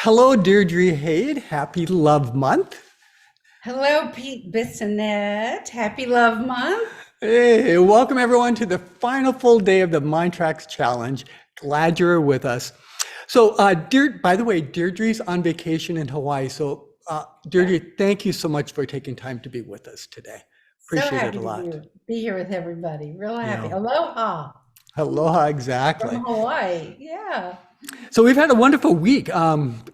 Hello, Deirdre Hade. Happy Love Month. Hello, Pete Bissonette. Happy Love Month. Hey, welcome everyone to the final full day of the MINDTRX Challenge. Glad you're with us. So, by the way, Deirdre's on vacation in Hawaii. So, Yeah, Deirdre, thank you so much for taking time to be with us today. so Appreciate it happy a to lot. be here with everybody. Real happy. Yeah. Aloha Aloha, from exactly. Hawaii. Yeah. So we've had a wonderful week.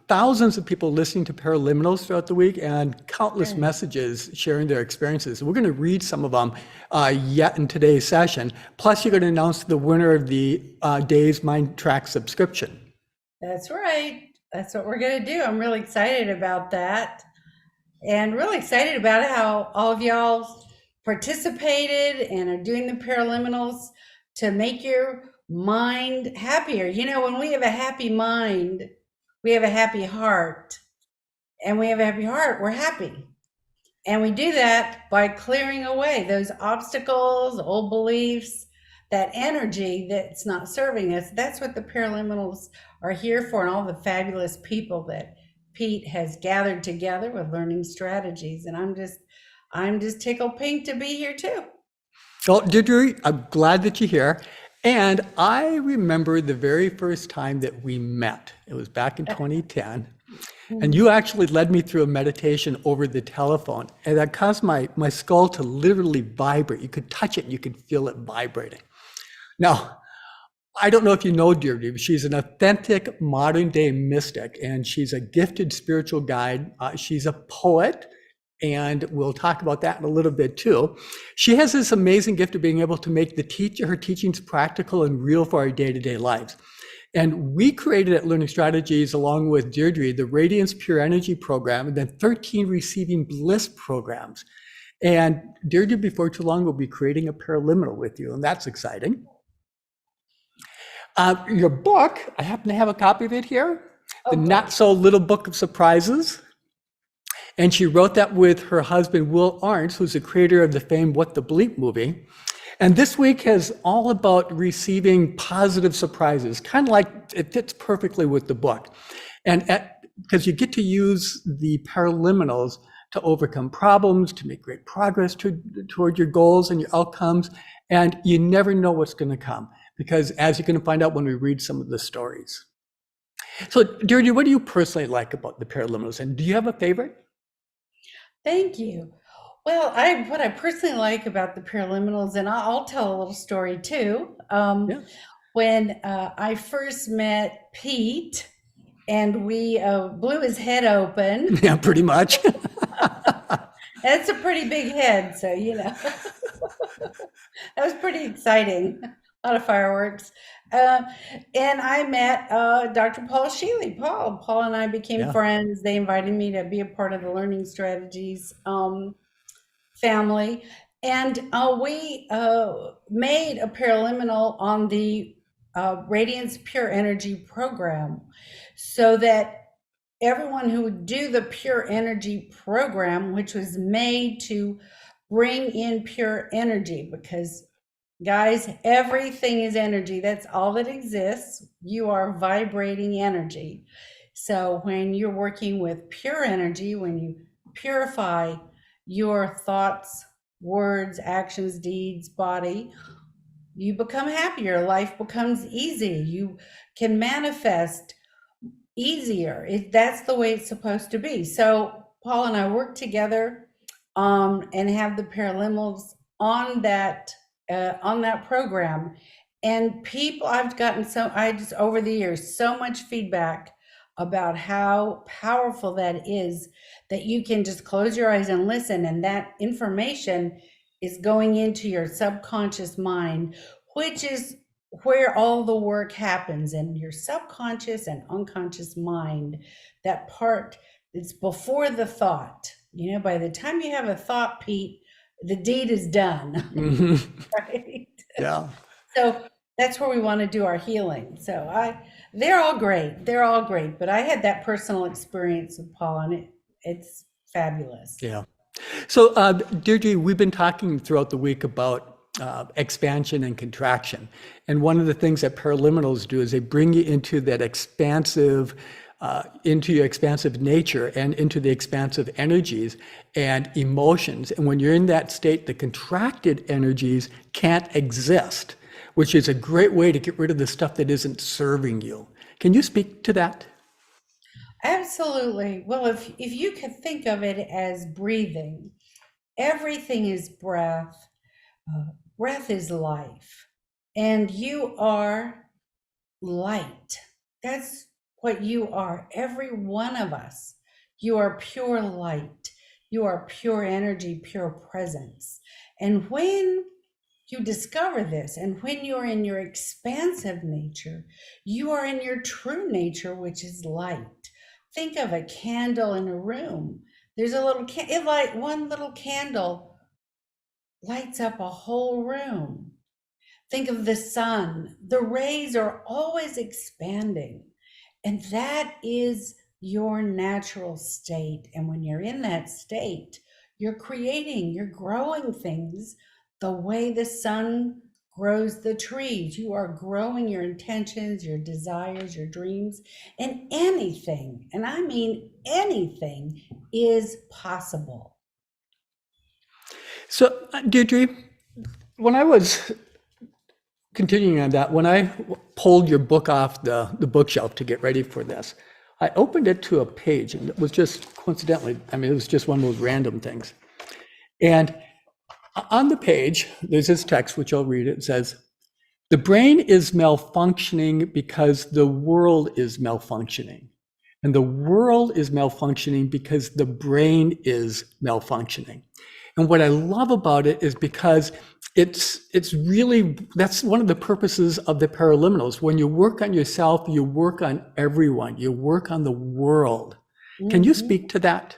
Thousands of people listening to Paraliminals throughout the week and countless Good. messages sharing their experiences. We're going to read some of them yet in today's session. Plus, you're going to announce the winner of the day's MINDTRX subscription. That's right. That's what we're going to do. I'm really excited about that and really excited about how all of y'all participated and are doing the Paraliminals to make your mind happier. You know, when we have a happy mind, we have a happy heart. And we have a happy heart, we're happy. And we do that by clearing away those obstacles, old beliefs, that energy that's not serving us. That's what the Paraliminals are here for, and all the fabulous people that Pete has gathered together with learning strategies. And I'm just tickled pink to be here too. Well, Deirdre, I'm glad that you're here. And I remember the very first time that we met. It was back in 2010. And you actually led me through a meditation over the telephone. And that caused my skull to literally vibrate. You could touch it and you could feel it vibrating. Now, I don't know if you know Deirdre, but she's an authentic modern day mystic, and she's a gifted spiritual guide. She's a poet, and we'll talk about that in a little bit too. She has this amazing gift of being able to make her teachings practical and real for our day-to-day lives. And we created at Learning Strategies, along with Deirdre, the Radiance Pure Energy program, and then 13 Receiving Bliss programs. And Deirdre, before too long, will be creating a paraliminal with you, and that's exciting. Your book, I happen to have a copy of it here, The Not So Little Book of Surprises. And she wrote that with her husband, Will Arndt, who's the creator of the famed What the Bleep movie. And this week is all about receiving positive surprises, kind of like it fits perfectly with the book. And because you get to use the paraliminals to overcome problems, to make great progress toward your goals and your outcomes. And you never know what's going to come, because as you're going to find out when we read some of the stories. So, Deirdre, what do you personally like about the paraliminals? And do you have a favorite? Thank you. Well, what I personally like about the Paraliminals, and I'll tell a little story too. Yeah. When I first met Pete, and we blew his head open. Yeah, pretty much. That's a pretty big head, so you know. That was pretty exciting. A lot of fireworks. And I met Dr. Paul Sheely. Paul and I became Yeah. friends. They invited me to be a part of the Learning Strategies family. And we made a paraliminal on the Radiance Pure Energy program, so that everyone who would do the Pure Energy program, which was made to bring in pure energy, because guys, everything is energy. That's all that exists. You are vibrating energy. So when you're working with pure energy, when you purify your thoughts, words, actions, deeds, body, you become happier. Life becomes easy. You can manifest easier. That's the way it's supposed to be. So Paul and I work together and have the paraliminals on that program. And people, I've gotten over the years, so much feedback about how powerful that is, that you can just close your eyes and listen, and that information is going into your subconscious mind, which is where all the work happens, in your subconscious and unconscious mind. That part, it's before the thought. You know, by the time you have a thought, Pete, the deed is done. Mhm. Right? Yeah. So that's where we want to do our healing. So they're all great. They're all great. But I had that personal experience with Paul, and it's fabulous. Yeah. So, Deirdre, we've been talking throughout the week about expansion and contraction. And one of the things that paraliminals do is they bring you into that expansive into your expansive nature and into the expansive energies and emotions. And when you're in that state, the contracted energies can't exist, which is a great way to get rid of the stuff that isn't serving you. Can you speak to that? Absolutely. Well, if you could think of it as breathing, everything is breath. Breath is life, and you are light. That's what you are. Every one of us. You are pure light. You are pure energy, pure presence. And when you discover this, and when you're in your expansive nature, you are in your true nature, which is light. Think of a candle in a room. There's a little one little candle lights up a whole room. Think of the sun. The rays are always expanding, and that is your natural state. And when you're in that state, you're creating, you're growing things the way the sun grows the trees. You are growing your intentions, your desires, your dreams, and anything, and I mean anything, is possible. So, Deirdre, when I was continuing on that, when I pulled your book off the bookshelf to get ready for this, I opened it to a page, and it was just coincidentally, I mean, it was just one of those random things. And on the page, there's this text, which I'll read. It says, "The brain is malfunctioning because the world is malfunctioning. And the world is malfunctioning because the brain is malfunctioning." And what I love about it is because it's really, that's one of the purposes of the paraliminals. When you work on yourself, you work on everyone, you work on the world. Can you speak to that?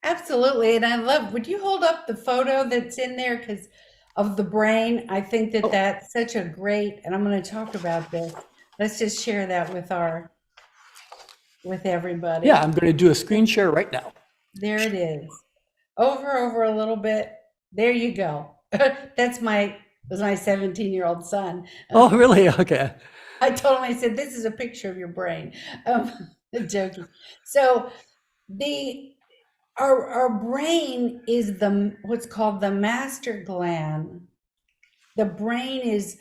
Absolutely. And I love, would you hold up the photo that's in there because of the brain? I think that that's such a great, and I'm going to talk about this. Let's just share that with everybody. Yeah, I'm going to do a screen share right now. There it is. Over a little bit. There you go. Was my 17-year-old son. Oh, really? Okay. I told him, I said, this is a picture of your brain. Joking. So our brain is what's called the master gland. The brain is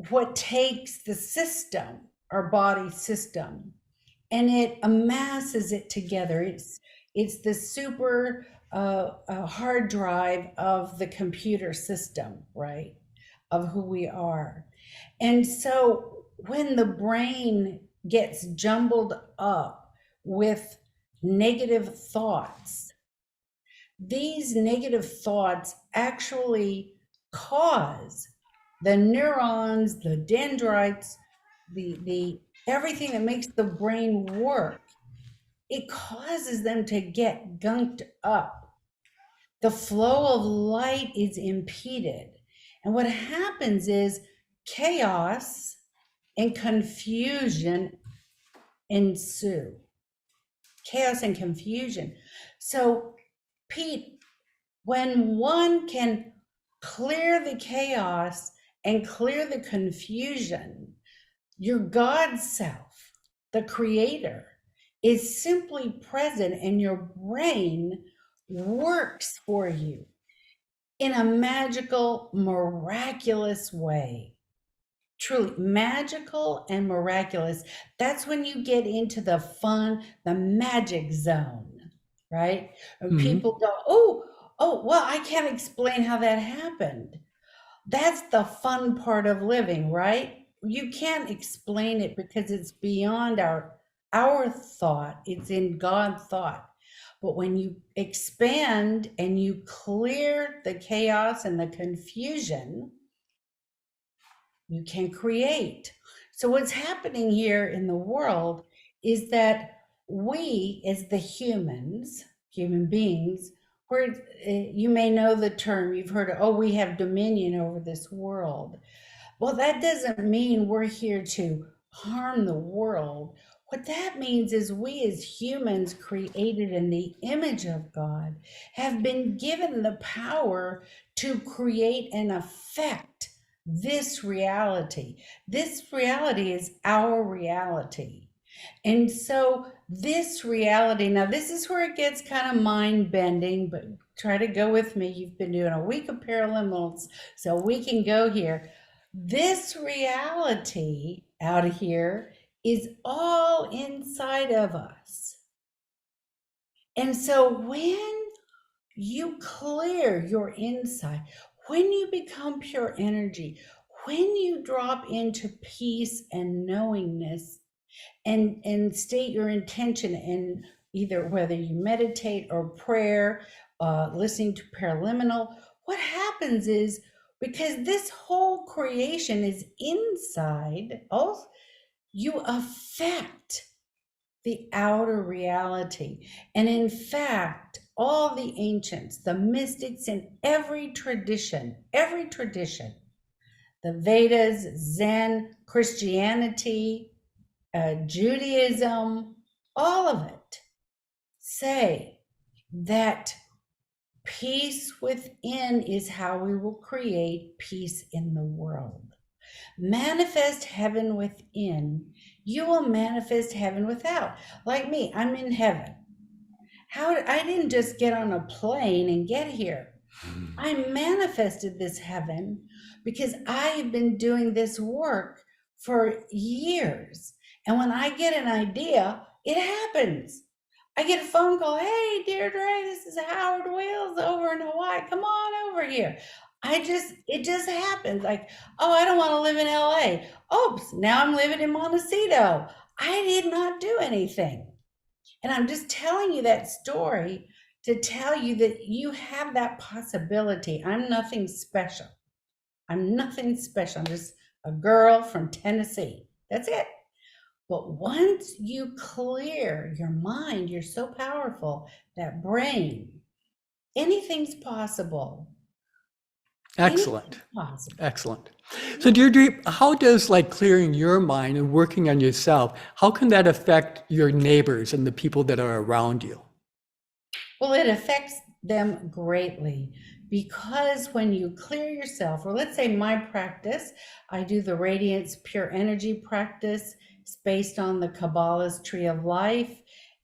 what takes the system, our body system, and it amasses it together. It's the super hard drive of the computer system, right? Of who we are. And so when the brain gets jumbled up with negative thoughts, these negative thoughts actually cause the neurons, the dendrites, the everything that makes the brain work, it causes them to get gunked up. The flow of light is impeded. And what happens is chaos and confusion ensue. Chaos and confusion. So, Pete, when one can clear the chaos and clear the confusion, your God self, the creator, is simply present, and your brain works for you in a magical, miraculous way. Truly magical and miraculous. That's when you get into the fun, the magic zone, right? And people go, oh, well, I can't explain how that happened. That's the fun part of living, right? You can't explain it because it's beyond our thought. It's in God thought. But when you expand and you clear the chaos and the confusion, you can create. So what's happening here in the world is that we, as the human beings, you may know the term, you've heard, oh, we have dominion over this world. Well, that doesn't mean we're here to harm the world. What that means is we as humans created in the image of God have been given the power to create and affect this reality. This reality is our reality. And so this reality, now this is where it gets kind of mind bending, but try to go with me. You've been doing a week of paraliminals, so we can go here. This reality out here is all inside of us. And so when you clear your inside, when you become pure energy, when you drop into peace and knowingness, and state your intention in either whether you meditate or prayer, listening to paraliminal, what happens is, because this whole creation is inside, also, you affect the outer reality. And in fact, all the ancients, the mystics in every tradition, the Vedas, Zen, Christianity, Judaism, all of it say that peace within is how we will create peace in the world. Manifest heaven within, you will manifest heaven without. Like me, I'm in heaven. I didn't just get on a plane and get here. I manifested this heaven because I have been doing this work for years. And when I get an idea, it happens. I get a phone call, hey, Deirdre, this is Howard Wales over in Hawaii. Come on over here. It just happens. Like, oh, I don't want to live in LA. Oops, now I'm living in Montecito. I did not do anything. And I'm just telling you that story to tell you that you have that possibility. I'm nothing special. I'm just a girl from Tennessee. That's it. But once you clear your mind, you're so powerful, that brain, anything's possible. Excellent. Anything's possible. Excellent. So Deirdre, how does clearing your mind and working on yourself, how can that affect your neighbors and the people that are around you? Well, it affects them greatly, because when you clear yourself, or let's say my practice, I do the Radiance Pure Energy practice. It's based on the Kabbalah's Tree of Life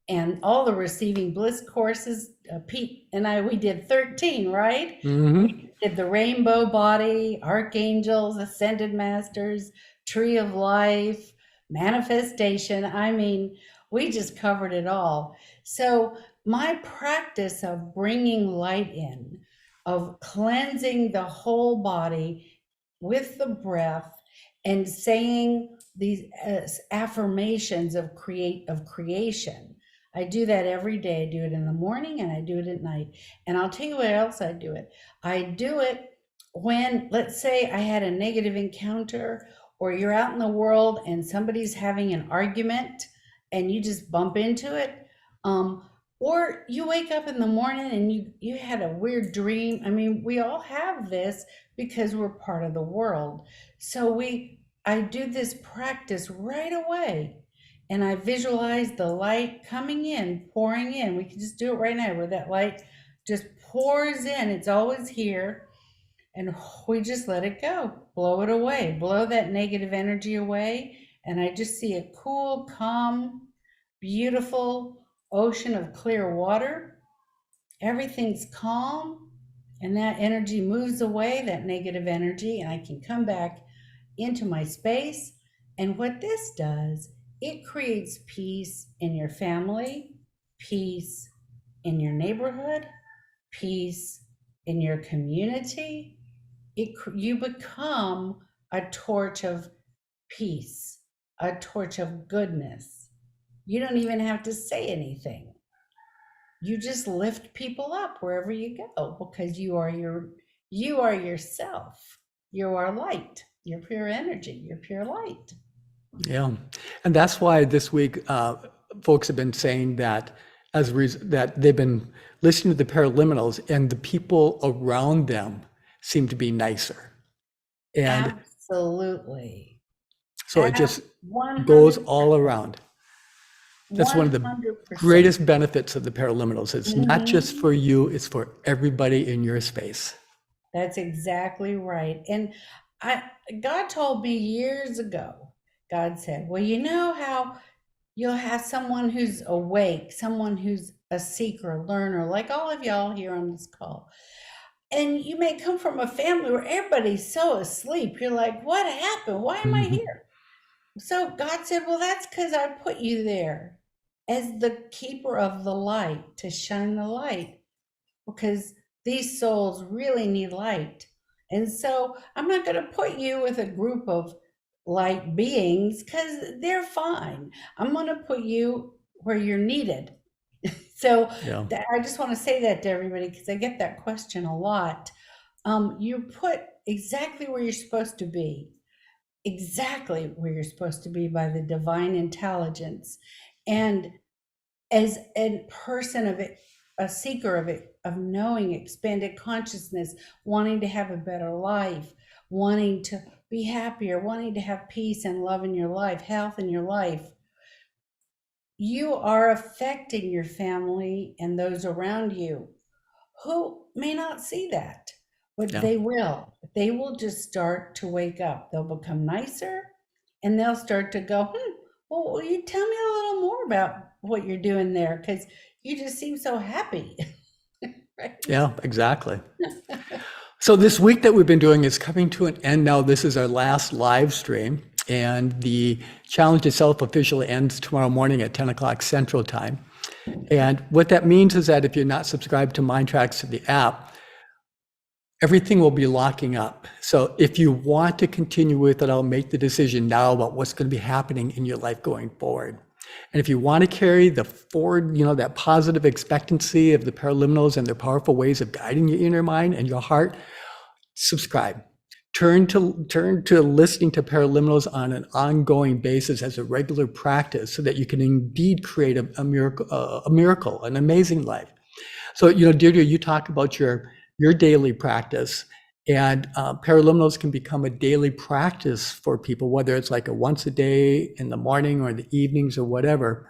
and all the Receiving Bliss courses. Pete and I, we did 13, right? Mm-hmm. We did the Rainbow Body, Archangels, Ascended Masters, Tree of Life, Manifestation. I mean, we just covered it all. So my practice of bringing light in, of cleansing the whole body with the breath and saying these affirmations of creation. I do that every day. I do it in the morning and I do it at night. And I'll tell you what else I do it. I do it when, let's say I had a negative encounter, or you're out in the world and somebody's having an argument and you just bump into it. Or you wake up in the morning and you had a weird dream. I mean, we all have this because we're part of the world. So I do this practice right away, and I visualize the light coming in, pouring in. We can just do it right now, where that light just pours in. It's always here, and we just let it go, blow it away, blow that negative energy away. And I just see a cool, calm, beautiful ocean of clear water. Everything's calm, and that energy moves away, that negative energy, and I can come back into my space. And what this does, it creates peace in your family, peace in your neighborhood, peace in your community. You become a torch of peace, a torch of goodness. You don't even have to say anything. You just lift people up wherever you go, because you are yourself. You are light. You're pure energy. You're pure light. Yeah. And that's why this week, folks have been saying that that they've been listening to the paraliminals and the people around them seem to be nicer. And absolutely. So it just goes all around. That's 100%. One of the greatest benefits of the paraliminals. It's not just for you, it's for everybody in your space. That's exactly right. And God told me years ago, God said, well, you know how you'll have someone who's awake, someone who's a seeker, a learner, like all of y'all here on this call. And you may come from a family where everybody's so asleep. You're like, what happened? Why am I here? So God said, well, that's because I put you there as the keeper of the light, to shine the light, because these souls really need light. And so I'm not going to put you with a group of light beings because they're fine. I'm going to put you where you're needed. So Yeah. I just want to say that to everybody because I get that question a lot. You're put exactly where you're supposed to be, exactly where you're supposed to be by the divine intelligence. And as a person of it, a seeker of it, of knowing expanded consciousness, wanting to have a better life, wanting to be happier, wanting to have peace and love in your life, health in your life, you are affecting your family and those around you who may not see that, but Yeah. they will. They will just start to wake up. They'll become nicer and they'll start to go, well, will you tell me a little more about what you're doing there? Because you just seem so happy. Right? Yeah, exactly. So this week that we've been doing is coming to an end now. This is our last live stream, and the challenge itself officially ends tomorrow morning at 10 o'clock Central Time. And what that means is that if you're not subscribed to MINDTRX, the app, everything will be locking up. So if you want to continue with it, I'll make the decision now about what's going to be happening in your life going forward. And if you want to carry the forward, that positive expectancy of the paraliminals and their powerful ways of guiding your inner mind and your heart, subscribe. Turn to listening to paraliminals on an ongoing basis as a regular practice so that you can indeed create a miracle, an amazing life. So, Deirdre, you talk about your daily practice, and paraliminals can become a daily practice for people, whether it's like a once a day in the morning or in the evenings or whatever.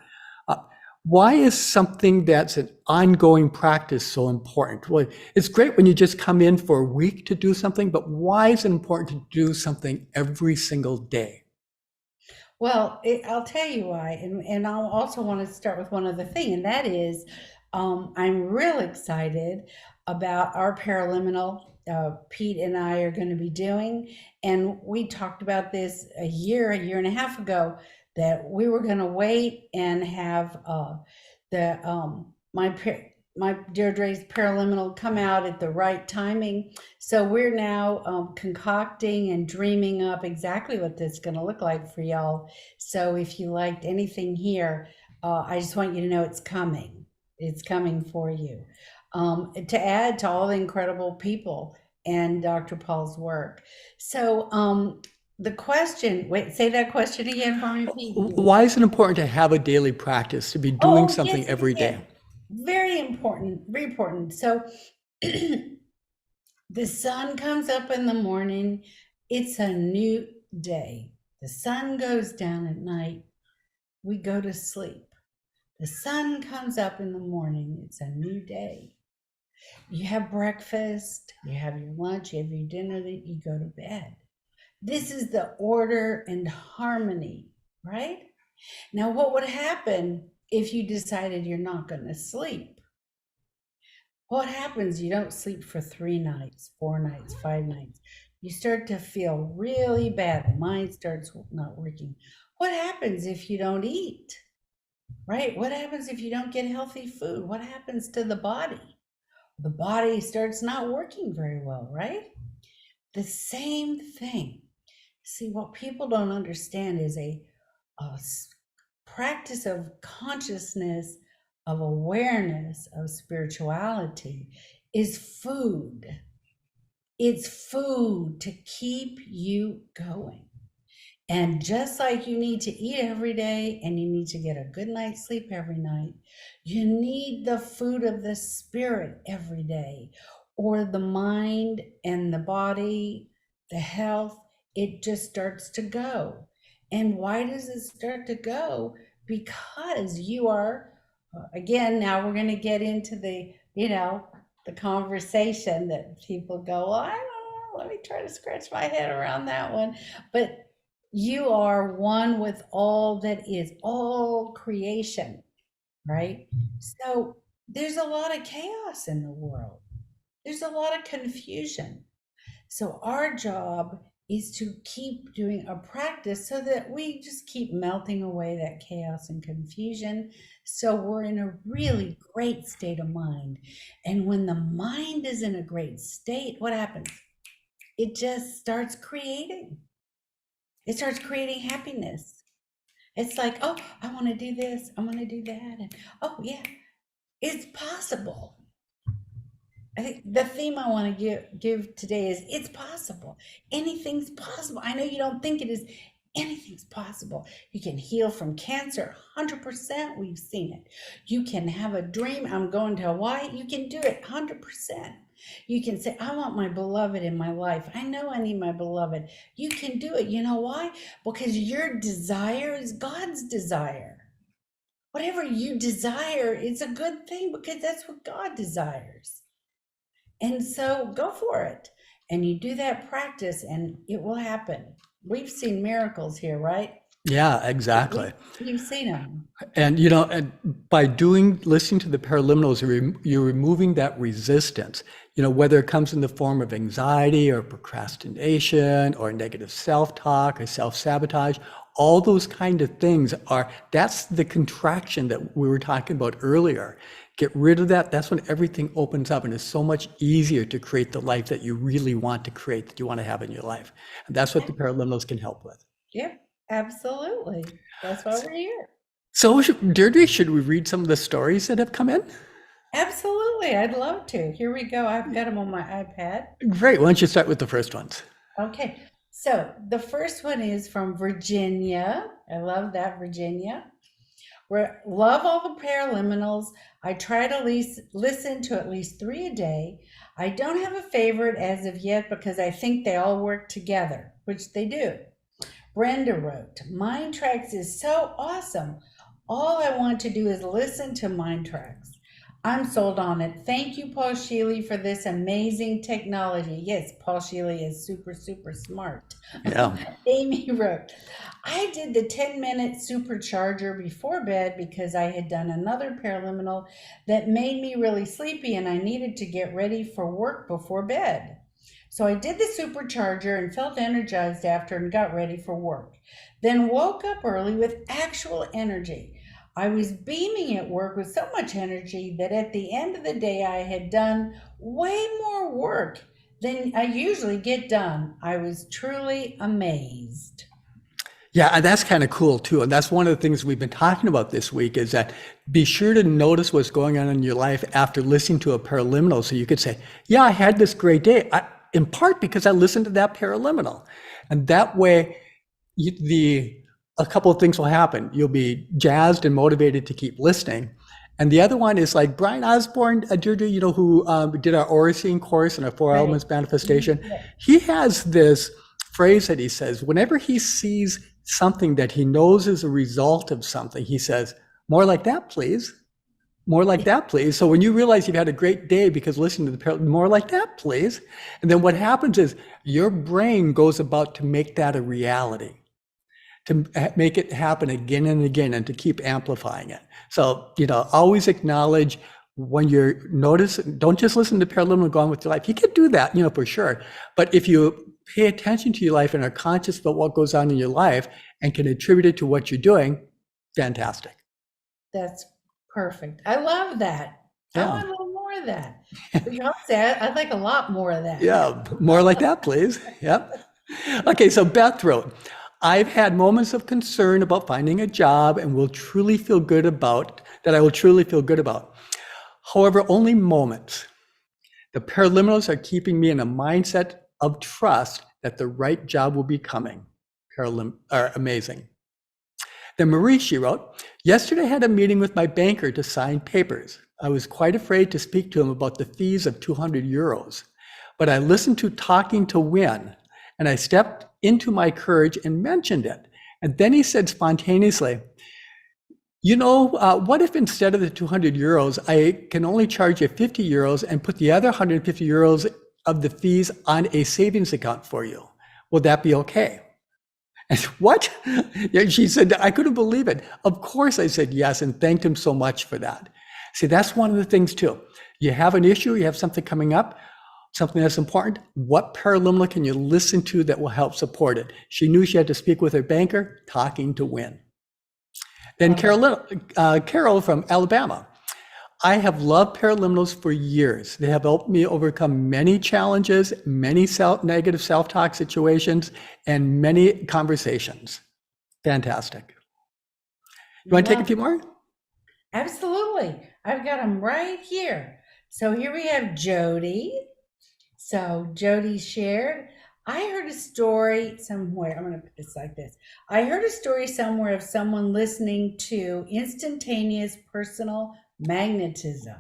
Why is something that's an ongoing practice so important? Well, it's great when you just come in for a week to do something, but why is it important to do something every single day? Well, I'll tell you why. And I'll also want to start with one other thing, and that is I'm real excited about our paraliminal Pete and I are going to be doing. And we talked about this a year and a half ago, that we were going to wait and have my Deirdre's paraliminal come out at the right timing. So we're now concocting and dreaming up exactly what this is going to look like for y'all. So if you liked anything here, I just want you to know it's coming. It's coming for you. To add to all the incredible people and Dr. Paul's work. So the question, wait, say that question again for me, Pete. Why is it important to have a daily practice, to be doing something every day? Very important, very important. So the sun comes up in the morning, it's a new day. The sun goes down at night, we go to sleep. The sun comes up in the morning, it's a new day. You have breakfast, you have your lunch, you have your dinner, then you go to bed. This is the order and harmony, right? Now, what would happen if you decided you're not going to sleep? What happens? You don't sleep for 3 nights, 4 nights, 5 nights. You start to feel really bad. The mind starts not working. What happens if you don't eat? Right? What happens if you don't get healthy food? What happens to the body? The body starts not working very well, right? The same thing. See, what people don't understand is a practice of consciousness, of awareness, of spirituality is food. It's food to keep you going. And just like you need to eat every day and you need to get a good night's sleep every night, you need the food of the spirit every day, or the mind and the body, the health, it just starts to go. And why does it start to go? Because you are, again, now we're going to get into the conversation that people go, well, I don't know, let me try to scratch my head around that one. But You are one with all that is, all creation, right? So there's a lot of chaos in the world. There's a lot of confusion. So our job is to keep doing a practice so that we just keep melting away that chaos and confusion. So we're in a really great state of mind. And when the mind is in a great state, what happens? It just starts creating. It starts creating happiness. It's like, oh, I want to do this. I want to do that. And oh, yeah, it's possible. I think the theme I want to give today is it's possible. Anything's possible. I know you don't think it is. Anything's possible. You can heal from cancer, 100%. We've seen it. You can have a dream. I'm going to Hawaii. You can do it, 100%. You can say, I want my beloved in my life. I know I need my beloved. You can do it. You know why? Because your desire is God's desire. Whatever you desire is a good thing because that's what God desires. And so go for it. And you do that practice and it will happen. We've seen miracles here, right? Yeah, exactly. You've seen them. And, and by listening to the paraliminals, you're removing that resistance, whether it comes in the form of anxiety or procrastination or negative self-talk or self-sabotage, all those kind of things that's the contraction that we were talking about earlier. Get rid of that. That's when everything opens up and it's so much easier to create the life that you really want to create, that you want to have in your life. And that's what the paraliminals can help with. Yeah, absolutely. That's why we're here. So, Deirdre, should we read some of the stories that have come in? Absolutely. I'd love to. Here we go. I've got them on my iPad. Great. Why don't you start with the first ones? Okay. So the first one is from Virginia. I love that, Virginia. Love all the paraliminals. I try to listen to at least 3 a day. I don't have a favorite as of yet because I think they all work together, which they do. Brenda wrote, MINDTRX is so awesome. All I want to do is listen to MINDTRX. I'm sold on it. Thank you, Paul Sheely, for this amazing technology. Yes, Paul Sheely is super, super smart. Yeah. Amy wrote, I did the 10-minute supercharger before bed because I had done another paraliminal that made me really sleepy and I needed to get ready for work before bed. So I did the supercharger and felt energized after and got ready for work. Then woke up early with actual energy. I was beaming at work with so much energy that at the end of the day, I had done way more work than I usually get done. I was truly amazed. Yeah, and that's kind of cool too. And that's one of the things we've been talking about this week is that be sure to notice what's going on in your life after listening to a paraliminal. So you could say, yeah, I had this great day, in part because I listened to that paraliminal. And that way, a couple of things will happen. You'll be jazzed and motivated to keep listening. And the other one is like Brian Osborne, Deirdre, who did our Oracene course and our 4 elements manifestation. Yeah. He has this phrase that he says, whenever he sees something that he knows is a result of something, he says, more like that, please. More like that, please. So when you realize you've had a great day because listening to the more like that, please. And then what happens is your brain goes about to make that a reality, to make it happen again and again and to keep amplifying it. So, always acknowledge when you're noticing, don't just listen to paraliminal, go on with your life. You can do that, for sure. But if you pay attention to your life and are conscious about what goes on in your life and can attribute it to what you're doing, fantastic. That's perfect. I love that. Yeah. I want a little more of that. I'd like a lot more of that. Yeah, more like that, please. Yep. Okay, so Beth wrote, I've had moments of concern about finding a job and I will truly feel good about. However, only moments. The paraliminals are keeping me in a mindset of trust that the right job will be coming. Are amazing. Then Marie, she wrote, yesterday I had a meeting with my banker to sign papers. I was quite afraid to speak to him about the fees of 200 euros, but I listened to Talking to Win and I stepped into my courage and mentioned it. And then he said spontaneously, what if instead of the 200 euros, I can only charge you 50 euros and put the other 150 euros of the fees on a savings account for you? Will that be okay? And what? Yeah, she said, I couldn't believe it. Of course I said yes and thanked him so much for that. See, that's one of the things too. You have an issue, you have something coming up, something that's important. What paraliminal can you listen to that will help support it? She knew she had to speak with her banker, Talking to Win. Then Carol from Alabama. I have loved paraliminals for years. They have helped me overcome many challenges, many negative self-talk situations, and many conversations. Fantastic. You want to take a few more? Absolutely. I've got them right here. So here we have Jody. So Jody shared, I heard a story somewhere. I'm going to put this like this. I heard a story somewhere of someone listening to instantaneous personal magnetism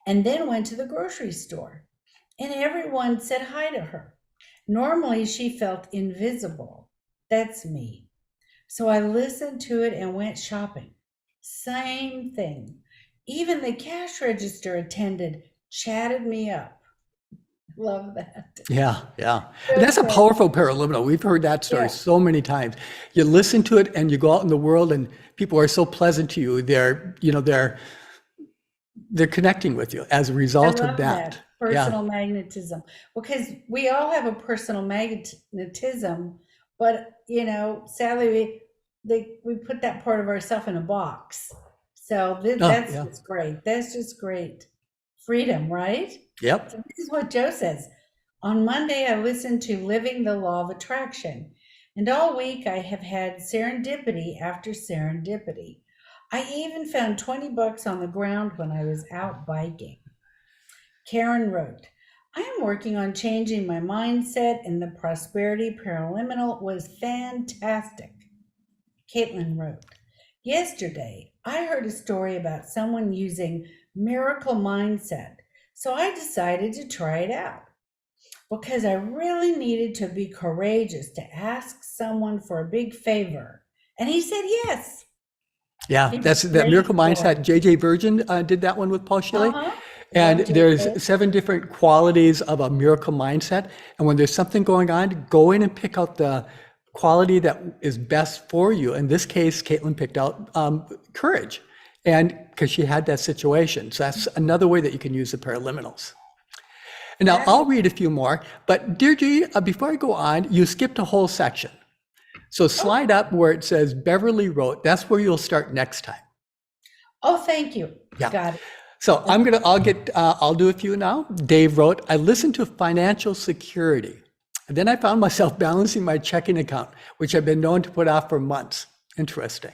and then went to the grocery store and everyone said hi to her. Normally she felt invisible. That's me. So I listened to it and went shopping. Same thing. Even the cash register attendant chatted me up. Love that. Yeah. And that's a powerful paraliminal. We've heard that story so many times. You listen to it and you go out in the world and people are so pleasant to you. They're connecting with you as a result of that. Personal magnetism. Because we all have a personal magnetism, but sadly we put that part of ourselves in a box. So that's just great. That's just great. Freedom, right? Yep. So this is what Joe says. On Monday, I listened to Living the Law of Attraction, and all week I have had serendipity after serendipity. I even found $20 on the ground when I was out biking. Karen wrote, I am working on changing my mindset, and the prosperity paraliminal was fantastic. Caitlin wrote, yesterday, I heard a story about someone using miracle mindset, so I decided to try it out because I really needed to be courageous to ask someone for a big favor. And he said yes. Yeah, that's that miracle mindset. JJ Virgin did that one with Paul Shilley. And there's 7 different qualities of a miracle mindset. And when there's something going on, go in and pick out the quality that is best for you. In this case, Caitlin picked out courage, and because she had that situation. So that's another way that you can use the paraliminals. And now I'll read a few more, but Deirdre, before I go on, you skipped a whole section. So slide up where it says Beverly wrote. That's where you'll start next time. Oh, thank you. Yeah. Got it. So I'll do a few now. Dave wrote, I listened to financial security. And then I found myself balancing my checking account, which I've been known to put off for months. Interesting.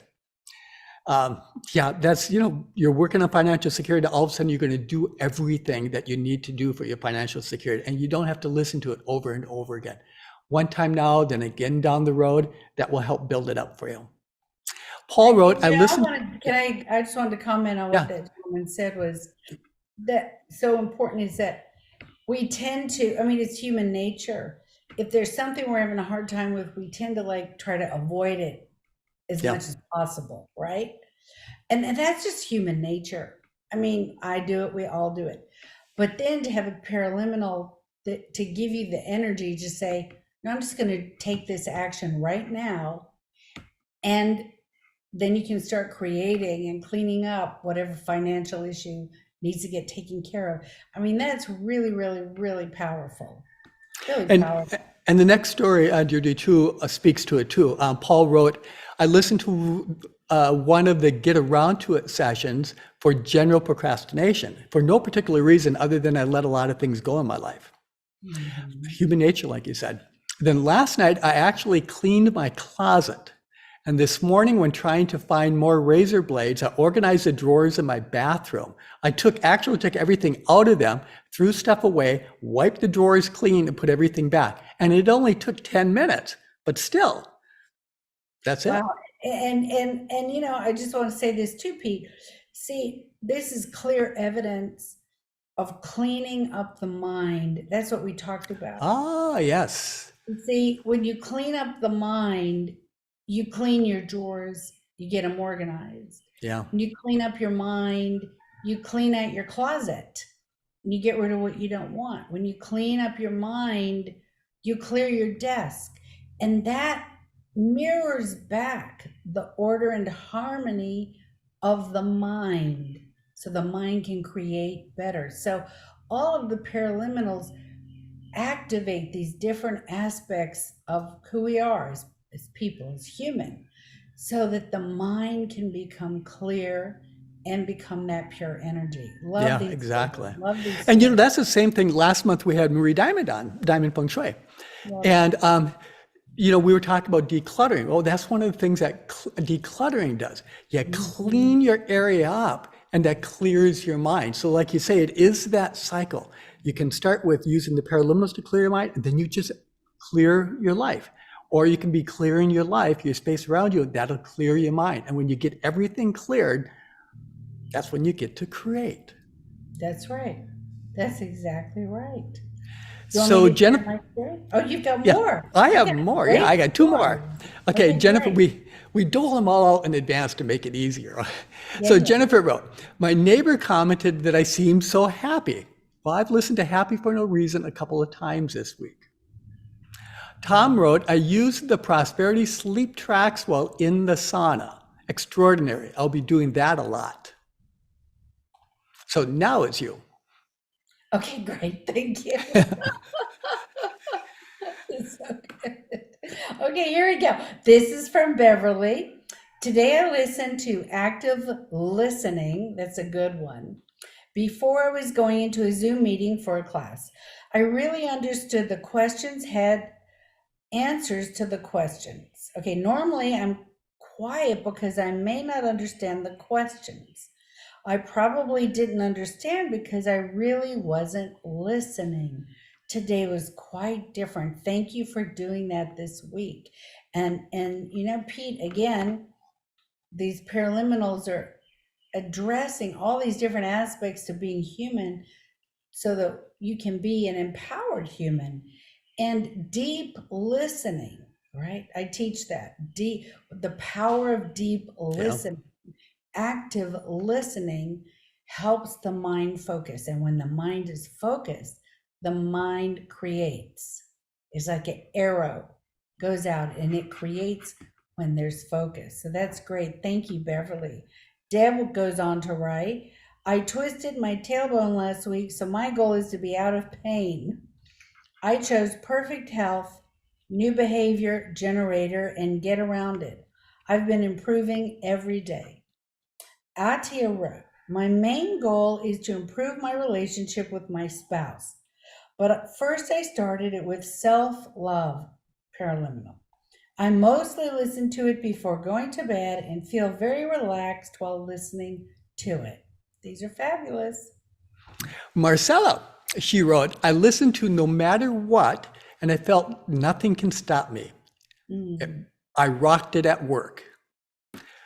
That's, you're working on financial security. All of a sudden, you're going to do everything that you need to do for your financial security. And you don't have to listen to it over and over again. One time now, then again down the road, that will help build it up for you. Paul wrote, I just wanted to comment on what that gentleman said was that so important is that we tend to, it's human nature. If there's something we're having a hard time with, we tend to try to avoid it as much as possible, right? And that's just human nature. I do it, we all do it. But then to have a paraliminal to give you the energy to say, no, I'm just going to take this action right now. And then you can start creating and cleaning up whatever financial issue needs to get taken care of. That's really, really, really powerful. Really powerful. And the next story, Deirdre, too, speaks to it too. Paul wrote, I listened to one of the Get Around to It sessions for general procrastination for no particular reason other than I let a lot of things go in my life. Mm-hmm. Human nature, like you said. Then last night, I actually cleaned my closet. And this morning, when trying to find more razor blades, I organized the drawers in my bathroom. I took everything out of them, threw stuff away, wiped the drawers clean, and put everything back. And it only took 10 minutes, but still, that's it. Wow. And I just want to say this too, Pete. See, this is clear evidence of cleaning up the mind. That's what we talked about. Ah, yes. See, when you clean up the mind, you clean your drawers, you get them organized. Yeah. When you clean up your mind, you clean out your closet, and you get rid of what you don't want. When you clean up your mind, you clear your desk. And that mirrors back the order and harmony of the mind, so the mind can create better. So all of the paraliminals activate these different aspects of who we are as people, as human, so that the mind can become clear and become that pure energy. Love Yeah, these exactly. Love these And stories. that's the same thing. Last month we had Marie Diamond on, Diamond Feng Shui. Love And, we were talking about decluttering. Oh, that's one of the things that decluttering does. You clean your area up and that clears your mind. So like you say, it is that cycle. You can start with using the paraliminals to clear your mind, and then you just clear your life. Or you can be clearing your life, your space around you, that'll clear your mind. And when you get everything cleared, that's when you get to create. That's right. That's exactly right. You want So me to share Jennifer, my story? Oh, you've got yeah, more. I You've have got a more. great Yeah, I got two more. story. Okay, Jennifer, great. we dole them all out in advance to make it easier. Yeah, So yeah. Jennifer wrote, my neighbor commented that I seemed so happy. Well, I've listened to Happy for No Reason a couple of times this week. Tom wrote, I used the prosperity sleep tracks while in the sauna. Extraordinary. I'll be doing that a lot. So now it's you. Okay, great. Thank you. It's so good. Okay, here we go. This is from Beverly. Today I listened to active listening. That's a good one. Before I was going into a Zoom meeting for a class, I really understood the questions had answers to the questions. Okay, normally I'm quiet because I may not understand the questions. I probably didn't understand because I really wasn't listening. Today was quite different. Thank you for doing that this week. And Pete, again, these paraliminals are addressing all these different aspects to being human so that you can be an empowered human. And deep listening, right? I teach that. The power of deep listening. Active listening helps the mind focus. And when the mind is focused, the mind creates. It's like an arrow goes out and it creates when there's focus. So that's great. Thank you, Beverly. Deb goes on to write, I twisted my tailbone last week, so my goal is to be out of pain. I chose perfect health, new behavior generator, and get around it. I've been improving every day. Atia wrote, my main goal is to improve my relationship with my spouse. But at first I started it with self-love, paraliminal. I mostly listen to it before going to bed and feel very relaxed while listening to it. These are fabulous. Marcella, she wrote, I listened to No Matter What, and I felt nothing can stop me. I rocked it at work.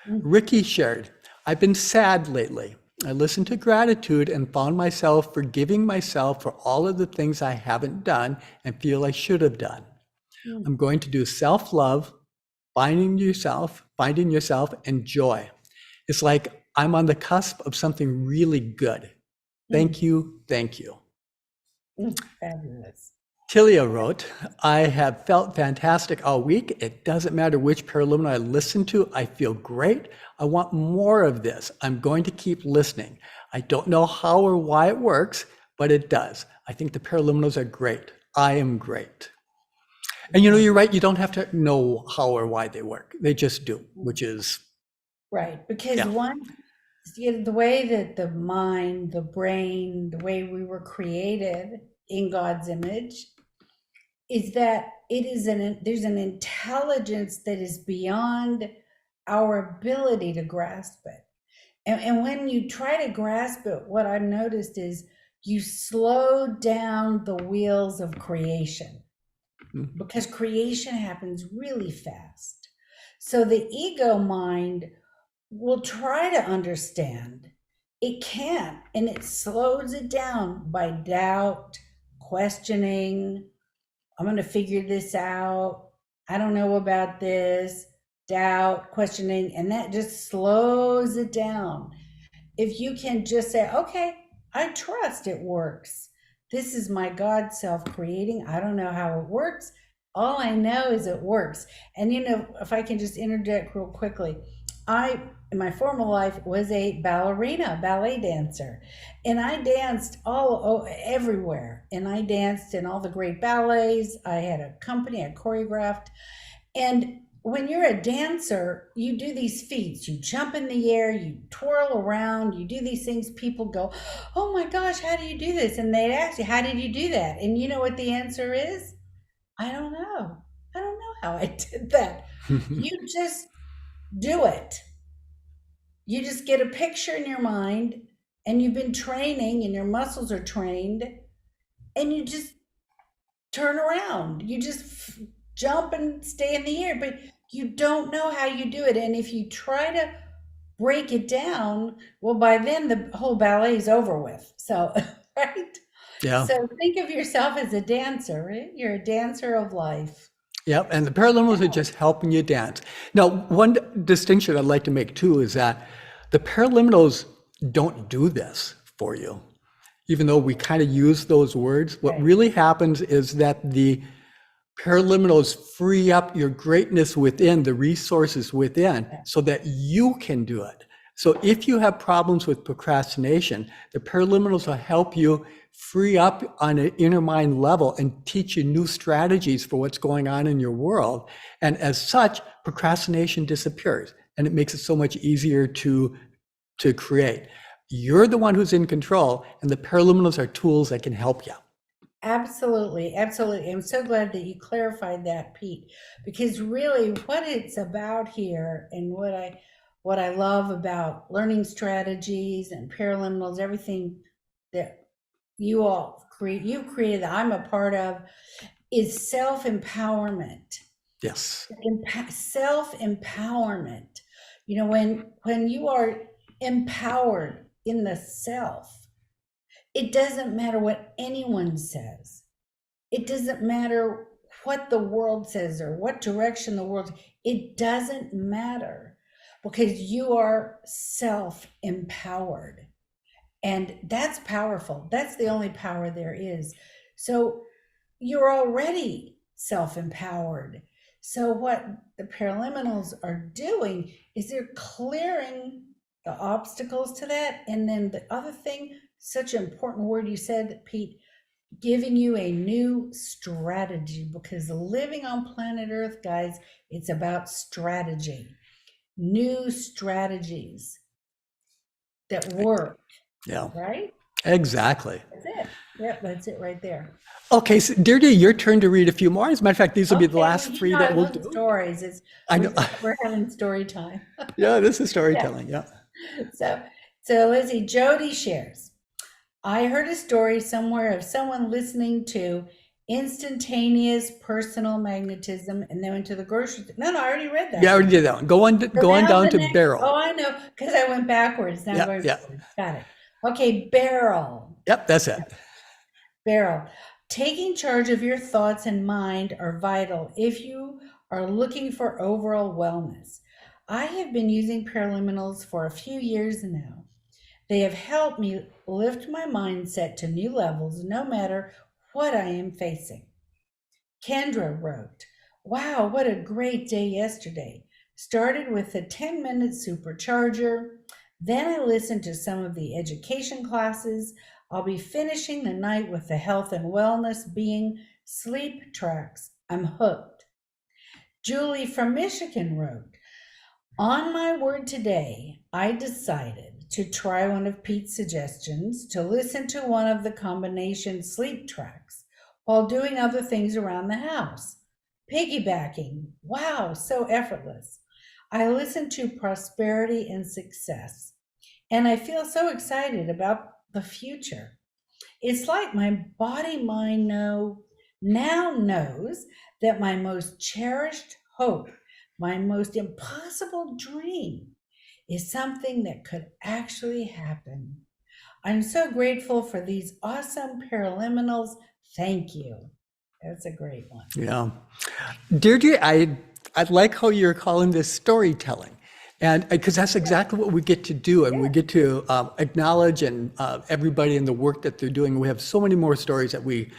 Ricky shared, I've been sad lately. I listened to gratitude and found myself forgiving myself for all of the things I haven't done and feel I should have done. I'm going to do self-love, finding yourself, and joy. It's like I'm on the cusp of something really good. Thank you, thank you. Fabulous. Tilia wrote, I have felt fantastic all week. It doesn't matter which paraliminal I listen to. I feel great. I want more of this. I'm going to keep listening. I don't know how or why it works, but it does. I think the paraliminals are great. I am great. And you're right. You don't have to know how or why they work. They just do, which is right. Because the way that the mind, the brain, the way we were created in God's image is that there's an intelligence that is beyond our ability to grasp it. And when you try to grasp it, what I've noticed is you slow down the wheels of creation because creation happens really fast. So the ego mind will try to understand. It can't, and it slows it down by doubt, questioning. I'm going to figure this out. I don't know about this. Doubt, questioning, and that just slows it down. If you can just say, okay, I trust it works. This is my God self creating. I don't know how it works. All I know is it works. And if I can just interject real quickly, I, in my former life, was a ballerina, ballet dancer, and I danced everywhere. And I danced in all the great ballets. I had a company, I choreographed. And when you're a dancer, you do these feats. You jump in the air, you twirl around, you do these things. People go, "Oh my gosh, how do you do this?" And they'd ask you, "How did you do that?" And you know what the answer is? I don't know. I don't know how I did that. You just do it. You just get a picture in your mind, and you've been training and your muscles are trained, and you just turn around. You just jump and stay in the air, but you don't know how you do it. And if you try to break it down, well, by then the whole ballet is over with. So, right? Yeah. So think of yourself as a dancer, right? You're a dancer of life. Yep, and the paraliminals are just helping you dance. Now, one distinction I'd like to make too is that the paraliminals don't do this for you. Even though we kind of use those words, what really happens is that the paraliminals free up your greatness within, the resources within, so that you can do it. So if you have problems with procrastination, the paraliminals will help you free up on an inner mind level and teach you new strategies for what's going on in your world. And as such, procrastination disappears, and it makes it so much easier to create. You're the one who's in control, and the paraliminals are tools that can help you. Absolutely, absolutely. I'm so glad that you clarified that, Pete, because really what it's about here, and what I love about learning strategies and paraliminals, everything that you've created, that I'm a part of, is self-empowerment. Yes. Self-empowerment. When you are empowered in the self, it doesn't matter what anyone says. It doesn't matter what the world says or what direction the world, it doesn't matter, because you are self-empowered. And that's powerful. That's the only power there is. So you're already self-empowered. So what the paraliminals are doing is they're clearing the obstacles to that. And then the other thing, such an important word you said, Pete, giving you a new strategy, because living on planet Earth, guys, it's about strategy, new strategies that work. Yeah. Right? Exactly. That's it. Yep, that's it right there. Okay, so Deirdre, your turn to read a few more. As a matter of fact, these will be the last three that we'll do. Stories. I know. We're having story time. Yeah, this is storytelling. Yeah. So Lizzie, Jody shares, I heard a story somewhere of someone listening to instantaneous personal magnetism, and then went to the grocery store. No, I already read that. Yeah, I already did that one. Go on down to Beryl. Oh, I know, because I went backwards. Now I'm going forward. Got it. Okay, Beryl. Yep, that's it. Beryl, taking charge of your thoughts and mind are vital if you are looking for overall wellness. I have been using paraliminals for a few years now. They have helped me lift my mindset to new levels, no matter what I am facing. Kendra wrote, wow, what a great day yesterday. Started with a 10-minute supercharger. Then I listened to some of the education classes. I'll be finishing the night with the health and wellness being sleep tracks. I'm hooked. Julie from Michigan wrote, on my word today, I decided to try one of Pete's suggestions to listen to one of the combination sleep tracks while doing other things around the house. Piggybacking, wow, so effortless. I listened to prosperity and success, and I feel so excited about the future. It's like my body-mind now knows that my most cherished hope, my most impossible dream, is something that could actually happen. I'm so grateful for these awesome paraliminals. Thank you. That's a great one. Yeah. Deirdre, I like how you're calling this storytelling. And because that's exactly what we get to do. And we get to acknowledge and everybody in the work that they're doing. We have so many more stories that we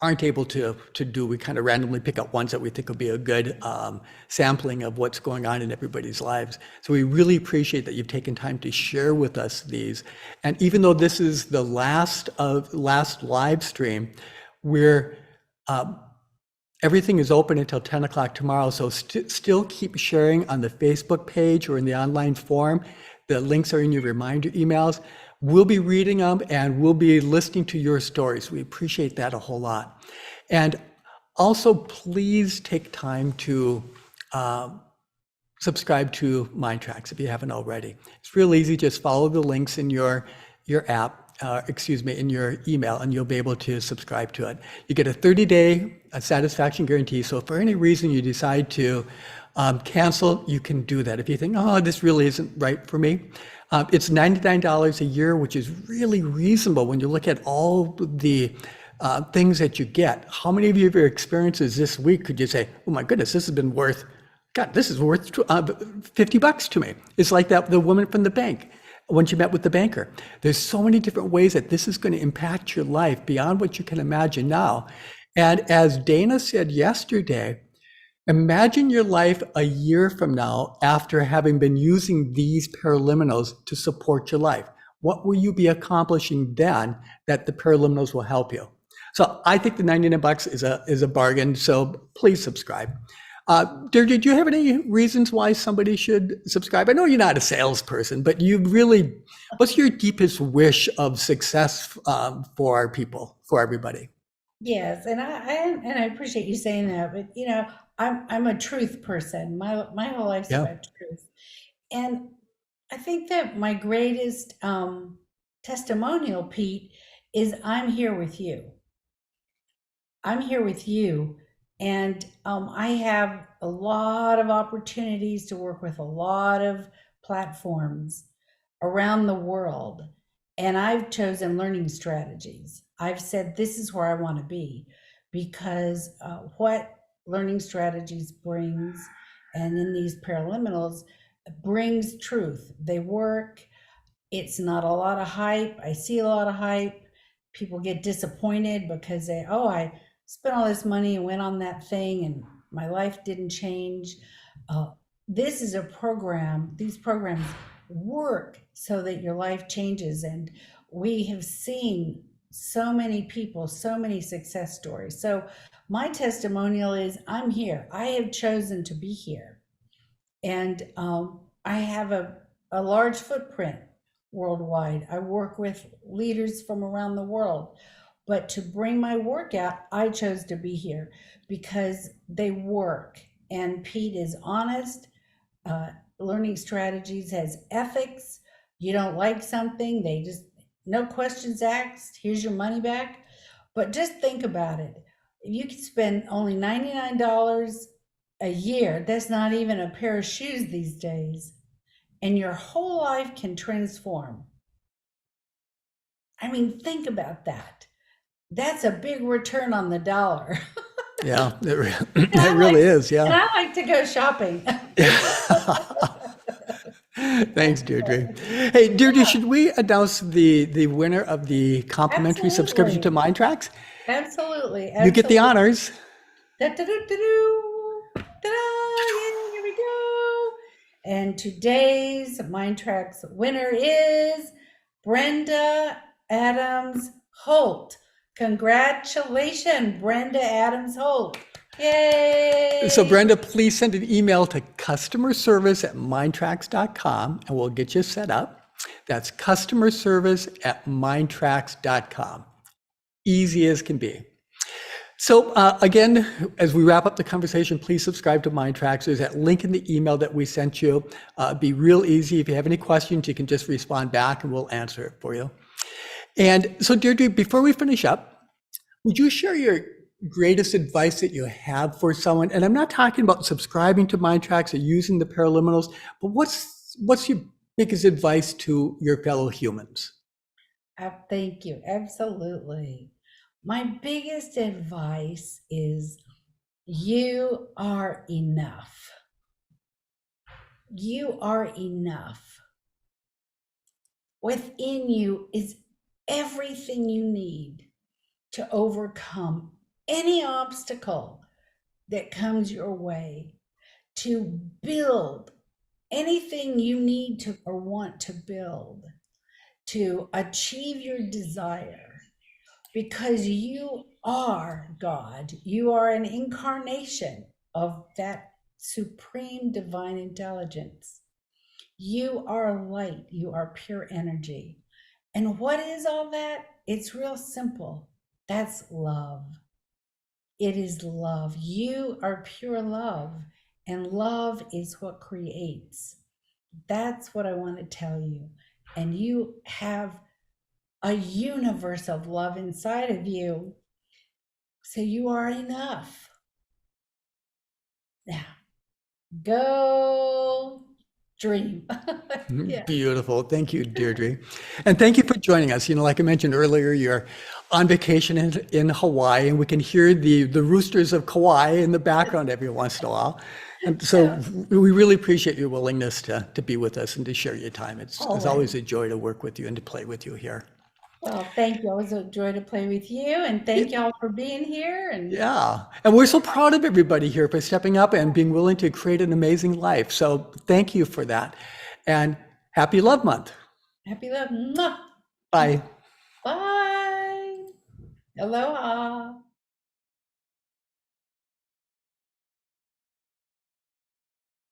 aren't able to do. We kind of randomly pick up ones that we think will be a good sampling of what's going on in everybody's lives. So we really appreciate that you've taken time to share with us these. And even though this is the last live stream, we're everything is open until 10 o'clock tomorrow. So still keep sharing on the Facebook page or in the online forum. The links are in your reminder emails. We'll be reading them and we'll be listening to your stories. We appreciate that a whole lot. And also, please take time to subscribe to MINDTRX if you haven't already. It's real easy. Just follow the links in your app, in your email, and you'll be able to subscribe to it. You get a 30-day satisfaction guarantee. So if for any reason you decide to cancel, you can do that. If you think, oh, this really isn't right for me, it's $99 a year, which is really reasonable when you look at all the things that you get. How many of your experiences this week could you say, oh my goodness, this has been worth, God, this is worth $50 to me. It's like the woman from the bank when she met with the banker. There's so many different ways that this is going to impact your life beyond what you can imagine now. And as Dana said yesterday, imagine your life a year from now after having been using these paraliminals to support your life. What will you be accomplishing then that the paraliminals will help you? So I think the $99 is a bargain, so please subscribe. Deirdre, do you have any reasons why somebody should subscribe? I know you're not a salesperson, but what's your deepest wish of success for our people, for everybody? Yes, and I appreciate you saying that, but I'm a truth person. My whole life's about truth, and I think that my greatest testimonial, Pete, is I'm here with you. I'm here with you, and I have a lot of opportunities to work with a lot of platforms around the world, and I've chosen learning strategies. I've said this is where I want to be because what learning strategies brings, and in these paraliminals, brings truth. They work. It's not a lot of hype. I see a lot of hype. People get disappointed because I spent all this money and went on that thing and my life didn't change. This is a program. These programs work so that your life changes. And we have seen so many people, so many success stories. So my testimonial is I'm here. I have chosen to be here. And I have a large footprint worldwide. I work with leaders from around the world. But to bring my work out, I chose to be here because they work. And Pete is honest. Learning Strategies has ethics. You don't like something, they just, no questions asked, here's your money back. But just think about it. You could spend only $99 a year. That's not even a pair of shoes these days. And your whole life can transform. I mean, think about that. That's a big return on the dollar. Yeah, it really is. Yeah. And I like to go shopping. Thanks, Deirdre. Hey, Deirdre, should we announce the winner of the complimentary subscription to MINDTRX? Absolutely. You get the honors. Da-da-da-da-doo. Ta-da! Yay, here we go. And today's MINDTRX winner is Brenda Adams Holt. Congratulations, Brenda Adams Holt. Yay! So Brenda, please send an email to customerservice@mindtrax.com and we'll get you set up. That's customerservice@mindtrax.com. Easy as can be. So again, as we wrap up the conversation, please subscribe to MINDTRX. There's that link in the email that we sent you. Be real easy. If you have any questions, you can just respond back and we'll answer it for you. And so Deirdre, before we finish up, would you share your greatest advice that you have for someone? And I'm not talking about subscribing to MINDTRX or using the paraliminals, but what's your biggest advice to your fellow humans? Thank you. Absolutely. My biggest advice is you are enough. You are enough. Within you is everything you need to overcome any obstacle that comes your way, to build anything you need to or want to build, to achieve your desire, because you are God. You are an incarnation of that supreme divine intelligence. You are light. You are pure energy. And what is all that? It's real simple. That's love. It is love. You are pure love, and love is what creates. That's what I want to tell you. And you have a universe of love inside of you. So you are enough. Now, go dream. Yeah. Beautiful. Thank you, Deirdre. And thank you for joining us. Like I mentioned earlier, you're on vacation in Hawaii, and we can hear the roosters of Kauai in the background every once in a while. And so we really appreciate your willingness to be with us and to share your time. It's always a joy to work with you and to play with you here. Well, thank you. Always a joy to play with you, and thank y'all for being here. And yeah, and we're so proud of everybody here for stepping up and being willing to create an amazing life. So thank you for that, and happy Love Month. Happy love. Mwah. Bye. Bye. Aloha.